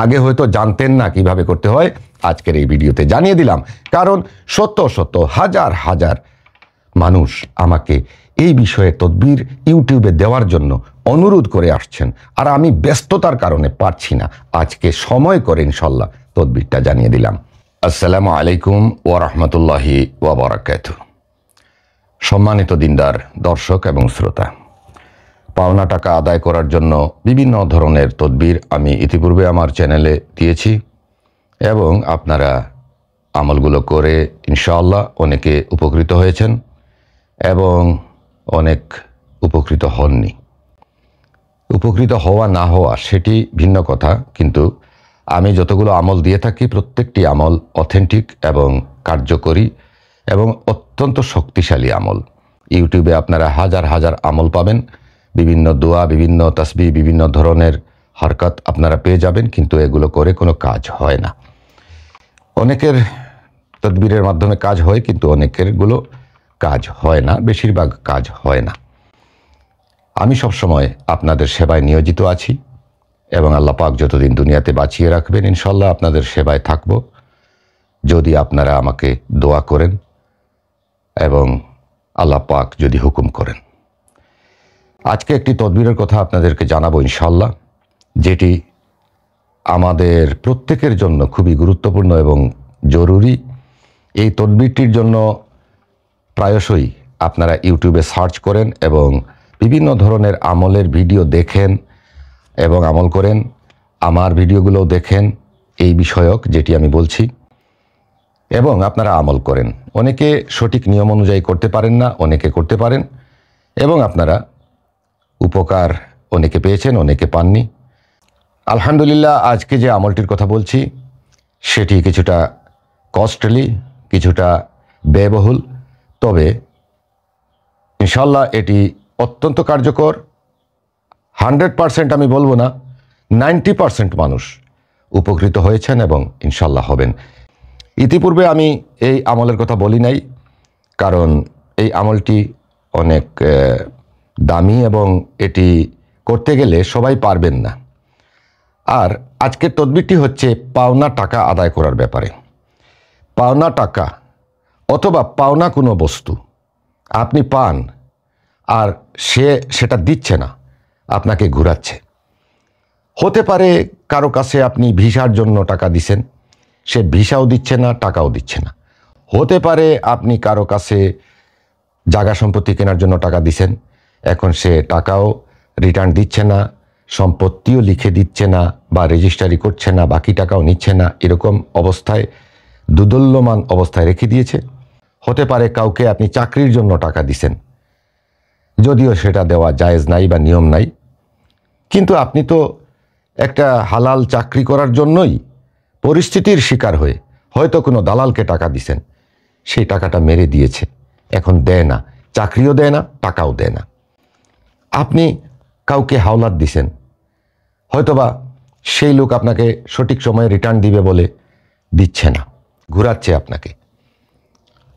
আগে হয়তো জানতেন না কিভাবে করতে হয়, আজকের এই ভিডিওতে জানিয়ে দিলাম। কারণ শত শত হাজার হাজার মানুষ আমাকে এই বিষয়ে তদবির ইউটিউবে দেওয়ার জন্য অনুরোধ করে আসছেন, আর আমি ব্যস্ততার কারণে পারছি না। আজকে সময় করে ইনশাল্লাহ তদবিরটা জানিয়ে দিলাম। আসসালামু আলাইকুম ওয়া রাহমাতুল্লাহি ওয়া বারাকাতুহু। সম্মানিত দিনদার দর্শক এবং শ্রোতা, পাওনা টাকা আদায় করার জন্য বিভিন্ন ধরনের তদবির আমি ইতিপূর্বে আমার চ্যানেলে দিয়েছি এবং আপনারা আমলগুলো করে ইনশাআল্লাহ অনেকে উপকৃত হয়েছেন এবং অনেক উপকৃত হননি। উপকৃত হওয়া না হওয়া সেটি ভিন্ন কথা, কিন্তু আমি যতগুলো আমল দিয়ে থাকি প্রত্যেকটি আমল অথেন্টিক এবং কার্যকরী এবং অত্যন্ত শক্তিশালী আমল। ইউটিউবে আপনারা হাজার হাজার আমল পাবেন, বিভিন্ন দোয়া, বিভিন্ন তাসবিহ, বিভিন্ন ধরনের হরকত আপনারা পেয়ে যাবেন, কিন্তু এগুলো করে কোনো কাজ হয় না। অনেকের তদবিরের মাধ্যমে কাজ হয়, কিন্তু অনেকেরগুলো কাজ হয় না, বেশিরভাগ কাজ হয় না। আমি সবসময় আপনাদের সেবায় নিয়োজিত আছি এবং আল্লাহ পাক যতদিন দুনিয়াতে বাঁচিয়ে রাখবেন ইনশাল্লাহ আপনাদের সেবায় থাকব, যদি আপনারা আমাকে দোয়া করেন এবং আল্লাহ পাক যদি হুকুম করেন। আজকে একটি তদবিরের কথা আপনাদেরকে জানাবো ইনশাল্লাহ, যেটি আমাদের প্রত্যেকের জন্য খুবই গুরুত্বপূর্ণ এবং জরুরি। এই তদবিরটির জন্য প্রায়শই আপনারা ইউটিউবে সার্চ করেন এবং বিভিন্ন ধরনের আমলের ভিডিও দেখেন এবং আমল করেন। আমার ভিডিওগুলোও দেখেন এই বিষয়ক যেটি আমি বলছি, এবং আপনারা আমল করেন। অনেকে সঠিক নিয়ম অনুযায়ী করতে পারেন না, অনেকে করতে পারেন, এবং আপনারা উপকার অনেকে পেয়েছেন, অনেকে পাননি। আলহামদুলিল্লাহ, আজকে যে আমলটির কথা বলছি সেটি কিছুটা কস্টলি, কিছুটা ব্যয়বহুল, তবে ইনশাল্লাহ এটি অত্যন্ত কার্যকর। 100% আমি বলবো না, 90% মানুষ উপকৃত হয়েছেন এবং ইনশাল্লাহ হবেন। ইতিপূর্বে আমি এই আমলের কথা বলি নাই, কারণ এই আমলটি অনেক দামি এবং এটি করতে গেলে সবাই পারবেন না। আর আজকের তদবিরটি হচ্ছে পাওনা টাকা আদায় করার ব্যাপারে। পাওনা টাকা অথবা পাওনা কোনো বস্তু আপনি পান আর সেটা দিচ্ছে না, আপনাকে ঘুরাচ্ছে। হতে পারে কারো কাছে আপনি ভিসার জন্য টাকা দিছেন, সে ভিসাও দিচ্ছে না, টাকাও দিচ্ছে না। হতে পারে আপনি কারো কাছে জায়গা সম্পত্তি কেনার জন্য টাকা দিছেন, এখন সে টাকাও রিটার্ন দিচ্ছে না, সম্পত্তিও লিখে দিচ্ছে না বা রেজিস্ট্রারি করছে না, বাকি টাকাও নিচ্ছে না, এরকম অবস্থায় দুদুল্যমান অবস্থায় রেখে দিয়েছে। হতে পারে কাউকে আপনি চাকরির জন্য টাকা দিছেন, যদিও সেটা দেওয়া জায়েজ নাই বা নিয়ম নাই, কিন্তু আপনি তো একটা হালাল চাকরি করার জন্যই পরিস্থিতির শিকার হয়ে হয়তো কোনো দালালকে টাকা দিছেন, সেই টাকাটা মেরে দিয়েছে, এখন দেয় না, চাকরিও দেয় না, টাকাও দেয় না। আপনি কাউকে হাওলাত দিছেন, হয়তোবা সেই লোক আপনাকে সঠিক সময়ে রিটার্ন দিবে বলে দিচ্ছে না, ঘুরাচ্ছে আপনাকে।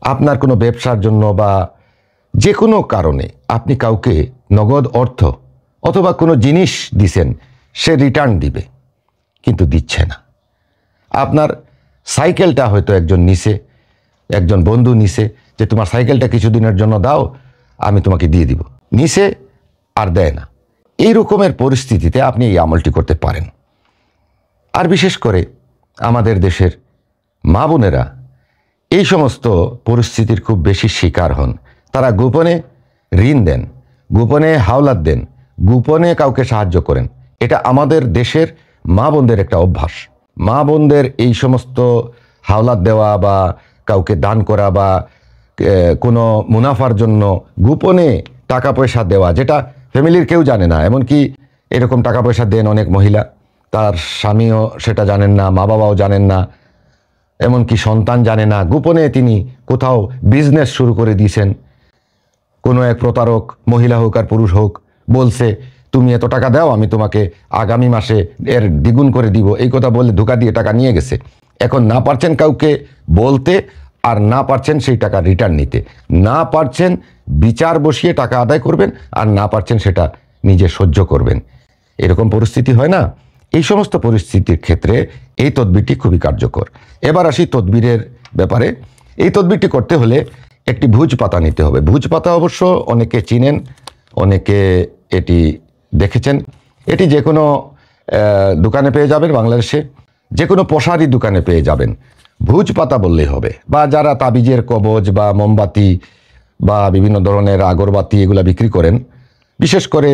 আপনার কোনো ব্যবসার জন্য বা যে কোনো কারণে আপনি কাউকে নগদ অর্থ অথবা কোনো জিনিস দিছেন, সে রিটার্ন দিবে কিন্তু দিচ্ছে না। আপনার সাইকেলটা হয়তো একজন বন্ধু নিছে, যে তোমার সাইকেলটা কিছুদিনের জন্য দাও, আমি তোমাকে দিয়ে দিব, নিছে আর দেয় না। এই রকমের পরিস্থিতিতে আপনি এই আমলটি করতে পারেন। আর বিশেষ করে আমাদের দেশের মা বোনেরা এই সমস্ত পরিস্থিতির খুব বেশি শিকার হন। তারা গোপনে ঋণ দেন, গোপনে হাওলাত দেন, গোপনে কাউকে সাহায্য করেন। এটা আমাদের দেশের মা বোনদের একটা অভ্যাস। মা বোনদের এই সমস্ত হাওলাত দেওয়া বা কাউকে দান করা বা কোনো মুনাফার জন্য গোপনে টাকা পয়সা দেওয়া, যেটা ফ্যামিলির কেউ জানে না। এমনকি এরকম টাকা পয়সা দেন অনেক মহিলা, তার স্বামীও সেটা জানেন না, মা বাবাও জানেন না, এমনকি সন্তান জানে না। গোপনে তিনি কোথাও বিজনেস শুরু করে দিয়েছেন। কোনো এক প্রতারক, মহিলা হোক আর পুরুষ হোক, বলছে তুমি এত টাকা দাও, আমি তোমাকে আগামী মাসে এর দ্বিগুণ করে দিব, এই কথা বলে ধোঁকা দিয়ে টাকা নিয়ে গেছে। এখন না পারছেন কাউকে বলতে, আর না পারছেন সেই টাকা রিটার্ন নিতে, না পারছেন বিচার বসিয়ে টাকা আদায় করবেন, আর না পারছেন সেটা নিজে সহ্য করবেন। এরকম পরিস্থিতি হয় না? এই সমস্ত পরিস্থিতির ক্ষেত্রে এই তদবিরটি খুবই কার্যকর। এবার আসি তদবিরের ব্যাপারে। এই তদবিরটি করতে হলে একটি ভুজ পাতা নিতে হবে। ভুজ পাতা অবশ্য অনেকে চিনেন, অনেকে এটি দেখেছেন। এটি যে কোনো দোকানে পেয়ে যাবেন, বাংলাদেশে যে কোনো পশারি দোকানে পেয়ে যাবেন। ভুজ পাতা বললেই হবে, বা যারা তাবিজের কবজ বা মোমবাতি বা বিভিন্ন ধরনের আগরবাতি এগুলা বিক্রি করেন, বিশেষ করে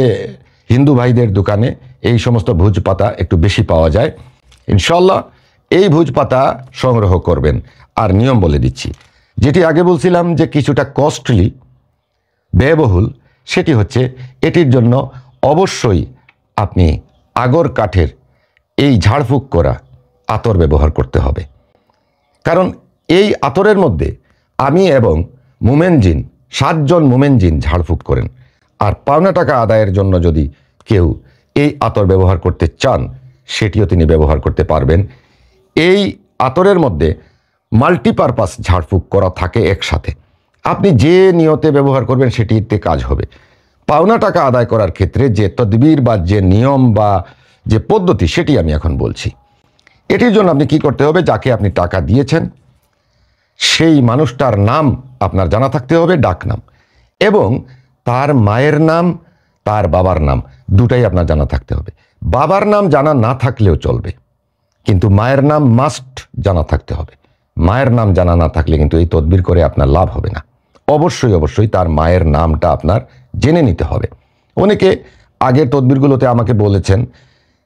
হিন্দু ভাইদের দোকানে এই সমস্ত ভুজ পাতা একটু বেশি পাওয়া যায়। ইনশাল্লাহ এই ভুজ পাতা সংগ্রহ করবেন। আর নিয়ম বলে দিচ্ছি, যেটি আগে বলছিলাম যে কিছুটা কস্টলি, ব্যয়বহুল, সেটি হচ্ছে এটির জন্য অবশ্যই আপনি আগর কাঠের এই ঝাড়ফুঁক করা আতর ব্যবহার করতে হবে। কারণ এই আতরের মধ্যে আমি এবং মোমেন জিন 7 জন মোমেন জিন ঝাড়ফুঁক করেন। আর পাওনা টাকা আদায়ের জন্য যদি কেউ এই আতর ব্যবহার করতে চান, সেটিও তিনি ব্যবহার করতে পারবেন। এই আতরের মধ্যে মাল্টিপারপাস ঝাড়ফুঁক করা থাকে একসাথে। আপনি যে নিয়তে ব্যবহার করবেন সেটিতে কাজ হবে। পাওনা টাকা আদায় করার ক্ষেত্রে যে তদবির বা যে নিয়ম বা যে পদ্ধতি, সেটি আমি এখন বলছি। এটির জন্য আপনি কি করতে হবে, যাকে আপনি টাকা দিয়েছেন সেই মানুষটার নাম আপনার জানা থাকতে হবে, ডাক নাম, এবং তার মায়ের নাম, তার বাবার নাম, দুটাই আপনার জানা থাকতে হবে। বাবার নাম জানা না থাকলেও চলবে, কিন্তু মায়ের নাম মাস্ট জানা থাকতে হবে। মায়ের নাম জানা না থাকলে কিন্তু এই তদবির করে আপনার লাভ হবে না। অবশ্যই তার মায়ের নামটা আপনার জেনে নিতে হবে। অনেকে আগের তদবিরগুলোতে আমাকে বলেছেন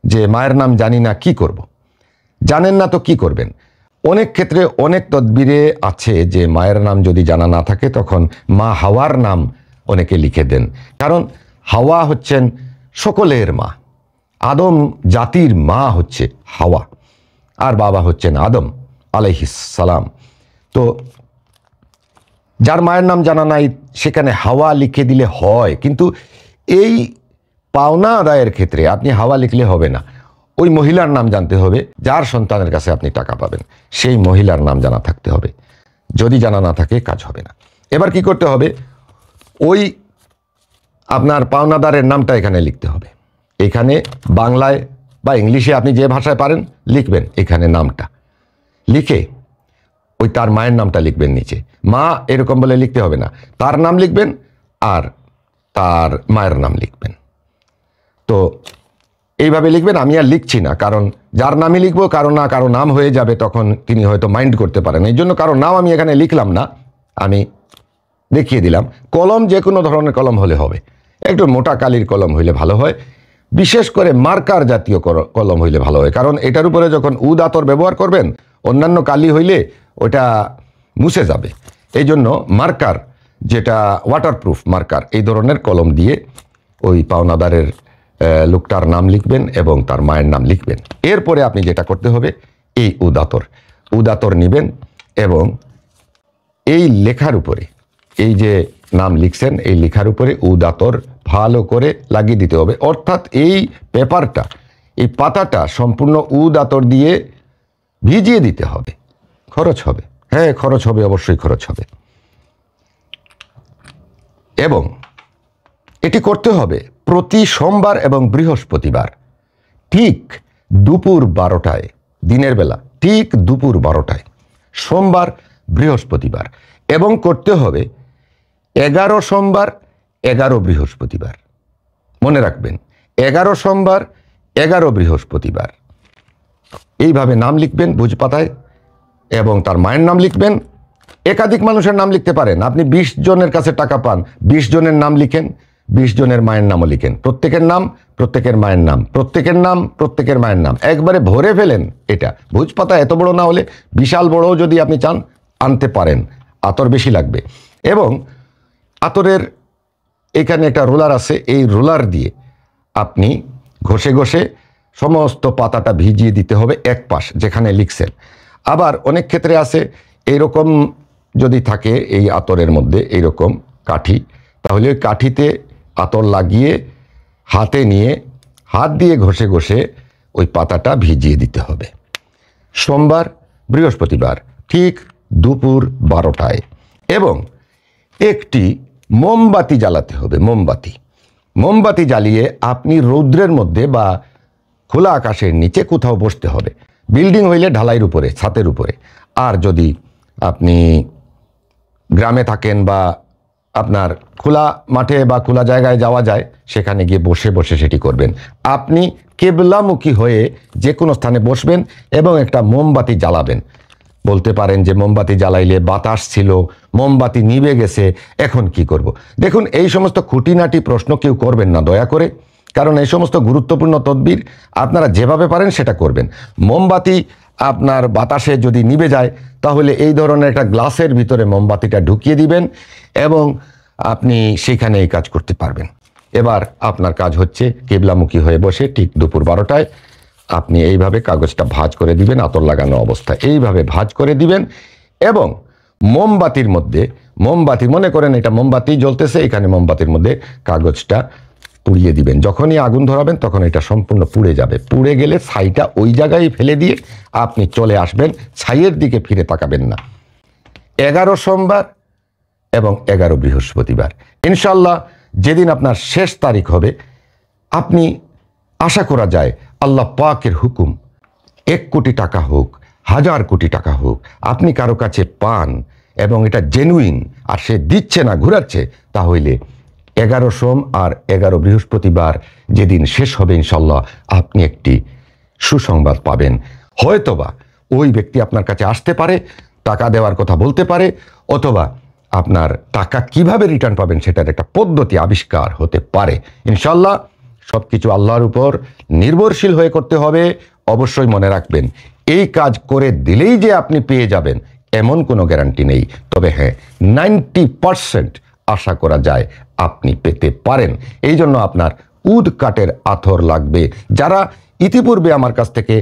যে মায়ের নাম জানি না, কি করব। জানেন না তো কি করবেন। অনেক ক্ষেত্রে অনেক তদবিরে আছে যে মায়ের নাম যদি জানা না থাকে তখন মা হাওয়ার নাম অনেকে লিখে দেন। কারণ হাওয়া হচ্ছেন সকলের মা, আদম জাতির মা হচ্ছে হাওয়া, আর বাবা হচ্ছেন আদম আলাইহিস সালাম। তো যার মায়ের নাম জানা নাই সেখানে হাওয়া লিখে দিলে হয়, কিন্তু এই পাওনা আদায়ের ক্ষেত্রে আপনি হাওয়া লিখলে হবে না। ওই মহিলার নাম জানতে হবে যার সন্তানের কাছে আপনি টাকা পাবেন, সেই মহিলার নাম জানা থাকতে হবে। যদি জানা না থাকে কাজ হবে না। এবার কি করতে হবে, ওই আপনার পাওনাদারের নামটা এখানে লিখতে হবে। এখানে বাংলায় বা ইংলিশে আপনি যে ভাষায় পারেন লিখবেন, এখানে নামটা লিখে ওই তার মায়ের নামটা লিখবেন নিচে। মা এরকম বলে লিখতে হবে না, তার নাম লিখবেন আর তার মায়ের নাম লিখবেন। তো এইভাবে লিখবেন। আমি আর লিখছি না, কারণ যার নামই লিখবো কারো নাম হয়ে যাবে, তখন তিনি হয়তো মাইন্ড করতে পারেন। এই জন্য কারো নাম আমি এখানে লিখলাম না, আমি দেখিয়ে দিলাম। কলম যে কোনো ধরনের কলম হলে হবে, একটু মোটা কালির কলম হইলে ভালো হয়, বিশেষ করে মার্কার জাতীয় কলম হইলে ভালো হয়। কারণ এটার উপরে যখন উদ আতর ব্যবহার করবেন, অন্যান্য কালি হইলে ওটা মুছে যাবে। এই জন্য মার্কার, যেটা ওয়াটারপ্রুফ মার্কার, এই ধরনের কলম দিয়ে ওই পাওনাদারের লোকটার নাম লিখবেন এবং তার মায়ের নাম লিখবেন। এরপরে আপনি যেটা করতে হবে, এই উদাতর নেবেন এবং এই লেখার উপরে, এই যে নাম লিখছেন এই লেখার উপরে উদাতর ভালো করে লাগিয়ে দিতে হবে। অর্থাৎ এই পেপারটা, এই পাতাটা সম্পূর্ণ উদাতর দিয়ে ভিজিয়ে দিতে হবে। খরচ হবে, হ্যাঁ খরচ হবে, অবশ্যই খরচ হবে। এবং এটি করতে হবে প্রতি সোমবার এবং বৃহস্পতিবার ঠিক দুপুর 12টায়, দিনের বেলা ঠিক দুপুর 12টায়, সোমবার বৃহস্পতিবার। এবং করতে হবে 11 সোমবার 11 বৃহস্পতিবার। মনে রাখবেন, 11 সোমবার 11 বৃহস্পতিবার। এইভাবে নাম লিখবেন ভুজ পাতায় এবং তার মায়ের নাম লিখবেন। একাধিক মানুষের নাম লিখতে পারেন। আপনি 20 জনের কাছে টাকা পান, 20 জনের নাম লিখেন, 20 জনের মায়ের নামও লিখেন। প্রত্যেকের নাম, প্রত্যেকের মায়ের নাম, প্রত্যেকের নাম, প্রত্যেকের মায়ের নাম, একবারে ভরে ফেলেন। এটা ভুজ পাতা এত বড় না হলে বিশাল বড় যদি আপনি চান আনতে পারেন, আতর বেশি লাগবে। এবং আতরের এখানে একটা রোলার আছে, এই রোলার দিয়ে আপনি ঘষে ঘষে সমস্ত পাতাটা ভিজিয়ে দিতে হবে এক পাশ যেখানে লিখছেন। আবার অনেক ক্ষেত্রে আছে এইরকম যদি থাকে এই আতরের মধ্যে এইরকম কাঠি, তাহলে ওই কাঠিতে আতর লাগিয়ে হাতে নিয়ে হাত দিয়ে ঘষে ঘষে ওই পাতাটা ভিজিয়ে দিতে হবে। সোমবার বৃহস্পতিবার ঠিক দুপুর 12টায়। এবং একটি মোমবাতি জ্বালাতে হবে। মোমবাতি জ্বালিয়ে আপনি রৌদ্রের মধ্যে বা খোলা আকাশের নিচে কোথাও বসতে হবে। বিল্ডিং হইলে ঢালাইয়ের উপরে, ছাতের উপরে। আর যদি আপনি গ্রামে থাকেন বা আপনার খোলা মাঠে বা খোলা জায়গায় যাওয়া যায়, সেখানে গিয়ে বসে বসে সেটি করবেন। আপনি কেবলামুখী হয়ে যে কোনো স্থানে বসবেন এবং একটা মোমবাতি জ্বালাবেন। বলতে পারেন যে মোমবাতি জ্বালাইলে বাতাস ছিল, মোমবাতি নিভে গেছে, এখন কি করব। দেখুন, এই সমস্ত খুঁটিনাটি প্রশ্ন কেউ করবেন না দয়া করে, কারণ এই সমস্ত গুরুত্বপূর্ণ তদবির আপনারা যেভাবে পারেন সেটা করবেন। মোমবাতি আপনার বাতাসে যদি নিভে যায়, তাহলে এই ধরনের একটা গ্লাসের ভিতরে মোমবাতিটা ঢুকিয়ে দিবেন এবং আপনি সেখানে এই কাজ করতে পারবেন। এবার আপনার কাজ হচ্ছে কেবলামুখী হয়ে বসে ঠিক দুপুর 12টায় আপনি এইভাবে কাগজটা ভাঁজ করে দিবেন, আতর লাগানো অবস্থায় এইভাবে ভাঁজ করে দিবেন এবং মোমবাতির মধ্যে, মোমবাতি মনে করেন এটা মোমবাতি জ্বলতেছে, এখানে মোমবাতির মধ্যে কাগজটা পুড়িয়ে দিবেন। যখনই আগুন ধরাবেন তখন এটা সম্পূর্ণ পুড়ে যাবে। পুড়ে গেলে ছাইটা ওই জায়গায় ফেলে দিয়ে আপনি চলে আসবেন, ছাইয়ের দিকে ফিরে তাকাবেন না। 11 সোমবার এবং 11 বৃহস্পতিবার ইনশাল্লাহ যেদিন আপনার শেষ তারিখ হবে, আপনি আশা করা যায় আল্লাহ পাকের হুকুম 1 কোটি টাকা হোক, 1000 কোটি টাকা হোক, আপনি কারো কাছে পান এবং এটা জেনুইন আর সে দিচ্ছে না, ঘুরাচ্ছে, তাহলে 11 সোম আর 11 বৃহস্পতিবার যেদিন শেষ হবে ইনশাল্লাহ আপনি একটি সুসংবাদ পাবেন। হয়তোবা ওই ব্যক্তি আপনার কাছে আসতে পারে, টাকা দেওয়ার কথা বলতে পারে, অথবা আপনার টাকা কিভাবে রিটার্ন পাবেন সেটার একটা পদ্ধতি আবিষ্কার হতে পারে। ইনশাল্লাহ সব কিছু আল্লাহর উপর নির্ভরশীল হয়ে করতে হবে। অবশ্যই মনে রাখবেন, এই কাজ করে দিলেই যে আপনি পেয়ে যাবেন এমন কোনো গ্যারান্টি নেই, তবে হ্যাঁ 90% আশা করা যায় আপনি পেতে পারেন। এই জন্য আপনার উদ কাঠের আতর লাগবে। যারা ইতিপূর্বে আমার কাছ থেকে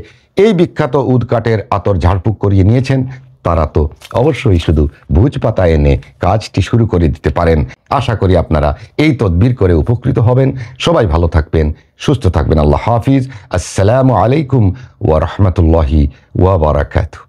এই বিখ্যাত উদ কাঠের আতর ঝাড়ফুঁক করিয়ে নিয়েছেন, তারা তো অবশ্যই শুধু ভুজ পাতা এনে কাজটি শুরু করে দিতে পারেন। আশা করি আপনারা এই তদবির করে উপকৃত হবেন। সবাই ভালো থাকবেন, সুস্থ থাকবেন। আল্লাহ হাফিজ। আসসালামু আলাইকুম ওয়া রাহমাতুল্লাহি ওয়া বারাকাতুহু।